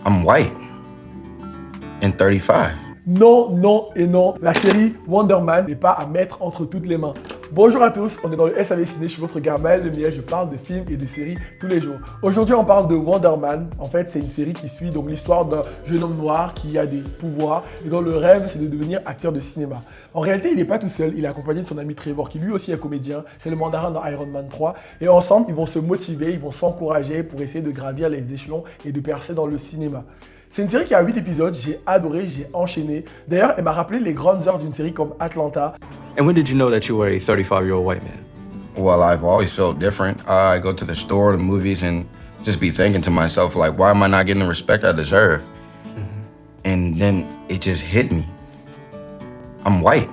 I'm white and 35. Non, non et non, la série Wonder Man n'est pas à mettre entre toutes les mains. Bonjour à tous, on est dans le SAV Ciné, je suis votre gars Maël Lemiel, je parle de films et de séries tous les jours. Aujourd'hui on parle de Wonder Man, en fait c'est une série qui suit donc l'histoire d'un jeune homme noir qui a des pouvoirs et dont le rêve c'est de devenir acteur de cinéma. En réalité il n'est pas tout seul, il est accompagné de son ami Trevor qui lui aussi est comédien, c'est le mandarin dans Iron Man 3 et ensemble ils vont se motiver, ils vont s'encourager pour essayer de gravir les échelons et de percer dans le cinéma. C'est une série qui a 8 épisodes, j'ai adoré, j'ai enchaîné. D'ailleurs, elle m'a rappelé les grandes heures d'une série comme Atlanta. And when did you know that you were a 35-year-old white man? Well, I've always felt different. I go to the store, the movies, and just be thinking to myself, like, why am I not getting the respect I deserve? And then it just hit me. I'm white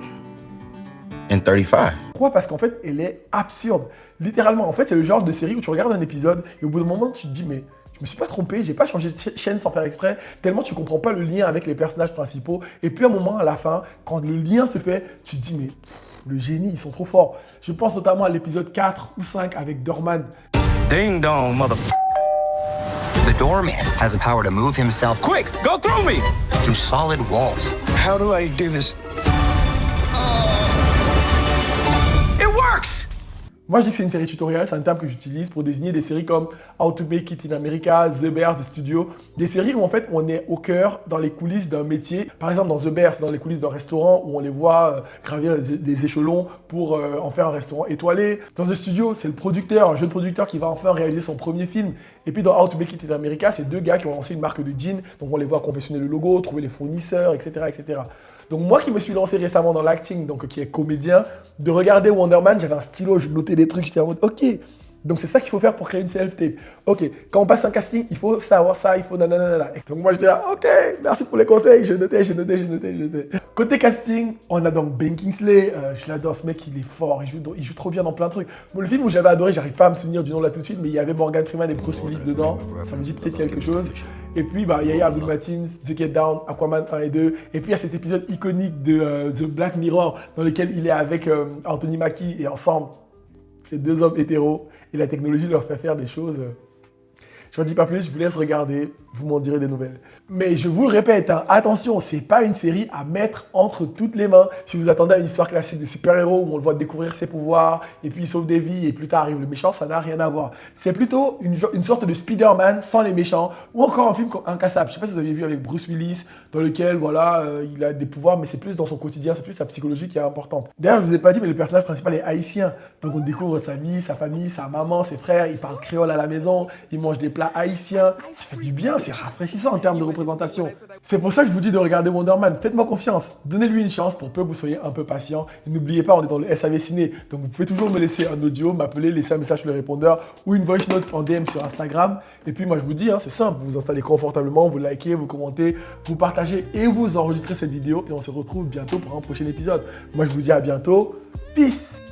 and 35. Pourquoi? Parce qu'en fait, elle est absurde. Littéralement, en fait, c'est le genre de série où tu regardes un épisode et au bout d'un moment, tu te dis, mais je me suis pas trompé, j'ai pas changé de chaîne sans faire exprès, tellement tu comprends pas le lien avec les personnages principaux. Et puis à un moment, à la fin, quand le lien se fait, tu te dis, mais le génie, ils sont trop forts. Je pense notamment à l'épisode 4 ou 5 avec Doorman. Ding dong, motherfucker. The doorman has the power to move himself Quick, go through me! through solid walls. How do I do this? It works! Moi, je dis que c'est une série tutoriel, c'est un terme que j'utilise pour désigner des séries comme How to Make It in America, The Bears, The Studio. Des séries où en fait on est au cœur, dans les coulisses d'un métier. Par exemple, dans The Bears, dans les coulisses d'un restaurant où on les voit gravir des échelons pour en faire un restaurant étoilé. Dans The Studio, c'est le producteur, un jeune producteur qui va enfin réaliser son premier film. Et puis dans How to Make It in America, c'est deux gars qui ont lancé une marque de jeans. Donc on les voit confectionner le logo, trouver les fournisseurs, etc., etc. Donc moi qui me suis lancé récemment dans l'acting, donc qui est comédien, de regarder Wonder Man, j'avais un stylo, je notais des trucs, j'étais en mode ok. Donc c'est ça qu'il faut faire pour créer une self-tape. Ok, quand on passe un casting, il faut savoir ça, il faut nanana. Donc moi je dis ok, merci pour les conseils, je notais. Côté casting, on a donc Ben Kingsley, je l'adore ce mec, il est fort, il joue trop bien dans plein de trucs. Bon, le film où j'avais adoré, j'arrive pas à me souvenir du nom là tout de suite, mais il y avait Morgan Freeman et Bruce Willis dedans, ça me dit peut-être quelque chose. Et puis il y a Abdul-Mateen, The Get Down, Aquaman 1 et 2. Et puis il y a cet épisode iconique de The Black Mirror dans lequel il est avec Anthony Mackie et ensemble, ces deux hommes hétéros et la technologie leur fait faire des choses. Je n'en dis pas plus, je vous laisse regarder, vous m'en direz des nouvelles. Mais je vous le répète, hein, attention, c'est pas une série à mettre entre toutes les mains. Si vous attendez à une histoire classique de super-héros où on le voit découvrir ses pouvoirs et puis il sauve des vies et plus tard arrive le méchant, ça n'a rien à voir. C'est plutôt une sorte de Spider-Man sans les méchants ou encore un film comme Incassable. Je sais pas si vous avez vu avec Bruce Willis dans lequel voilà, il a des pouvoirs mais c'est plus dans son quotidien, c'est plus sa psychologie qui est importante. D'ailleurs, je vous ai pas dit mais le personnage principal est haïtien. Donc on découvre sa vie, sa famille, sa maman, ses frères, il parle créole à la maison, il mange des plats haïtiens. Ça fait du bien, c'est rafraîchissant en termes de représentation. C'est pour ça que je vous dis de regarder Wonder Man. Faites-moi confiance, donnez-lui une chance pour peu que vous soyez un peu patient. Et n'oubliez pas, on est dans le SAV Ciné, donc vous pouvez toujours me laisser un audio, m'appeler, laisser un message sur le répondeur ou une voice note en DM sur Instagram. Et puis moi je vous dis, hein, c'est simple, vous vous installez confortablement, vous likez, vous commentez, vous partagez et vous enregistrez cette vidéo et on se retrouve bientôt pour un prochain épisode. Moi je vous dis à bientôt, peace!